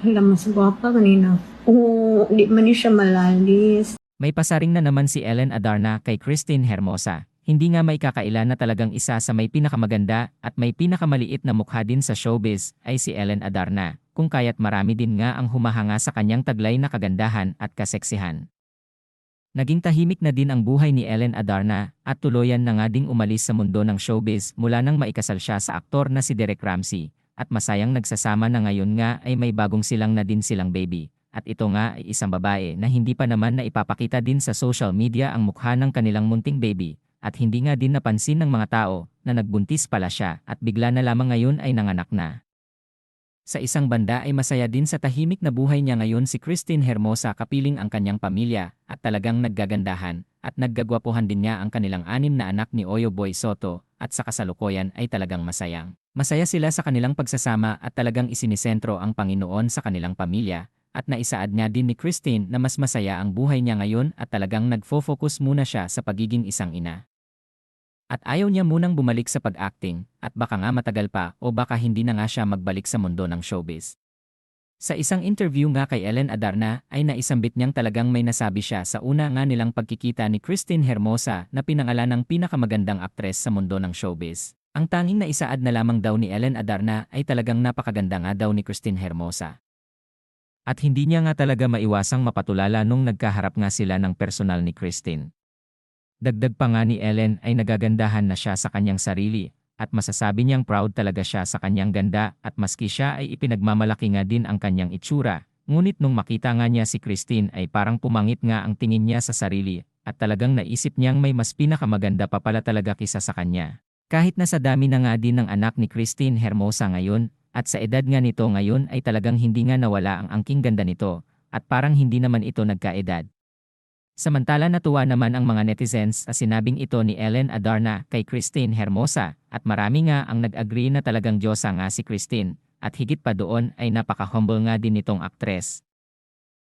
Hala, mas gwapa kanina. Oo, di man ni siya malalis. May pasaring na naman si Ellen Adarna kay Christine Hermosa. Hindi nga may kakaila na talagang isa sa may pinakamaganda at may pinakamaliit na mukha din sa showbiz ay si Ellen Adarna, kung kaya't marami din nga ang humahanga sa kanyang taglay na kagandahan at kaseksihan. Naging tahimik na din ang buhay ni Ellen Adarna at tuluyan na nga ding umalis sa mundo ng showbiz mula nang maikasal siya sa aktor na si Derek Ramsey at masayang nagsasama na ngayon nga ay may bagong silang na din silang baby. At ito nga ay isang babae na hindi pa naman na ipapakita din sa social media ang mukha ng kanilang munting baby at hindi nga din napansin ng mga tao na nagbuntis pala siya at bigla na lamang ngayon ay nanganak na. Sa isang banda ay masaya din sa tahimik na buhay niya ngayon si Christine Hermosa kapiling ang kanyang pamilya at talagang naggagandahan at naggagwapuhan din niya ang kanilang 6 na anak ni Oyo Boy Soto at sa kasalukuyan ay talagang masayang. Masaya sila sa kanilang pagsasama at talagang isinisentro ang Panginoon sa kanilang pamilya. At naisaad niya din ni Christine na mas masaya ang buhay niya ngayon at talagang nagfo-focus muna siya sa pagiging isang ina. At ayaw niya munang bumalik sa pag-acting at baka nga matagal pa o baka hindi na nga siya magbalik sa mundo ng showbiz. Sa isang interview nga kay Ellen Adarna ay naisambit niyang talagang may nasabi siya sa una nga nilang pagkikita ni Christine Hermosa na pinangalan ng pinakamagandang aktres sa mundo ng showbiz. Ang tanging naisaad na lamang daw ni Ellen Adarna ay talagang napakaganda nga daw ni Christine Hermosa. At hindi niya nga talaga maiwasang mapatulala nung nagkaharap nga sila ng personal ni Christine. Dagdag pa nga ni Ellen ay nagagandahan na siya sa kanyang sarili at masasabi niyang proud talaga siya sa kanyang ganda at maski siya ay ipinagmamalaki nga din ang kanyang itsura. Ngunit nung makita nga niya si Christine ay parang pumangit nga ang tingin niya sa sarili at talagang naisip niyang may mas pinakamaganda pa pala talaga kisa sa kanya. Kahit na sa dami na nga din ng anak ni Christine Hermosa ngayon, at sa edad nga nito ngayon ay talagang hindi nga nawala ang angking ganda nito at parang hindi naman ito nagkaedad. Samantala natuwa naman ang mga netizens sa sinabing ito ni Ellen Adarna kay Christine Hermosa at marami nga ang nag-agree na talagang Diyosa nga si Christine at higit pa doon ay napaka-humble nga din nitong aktres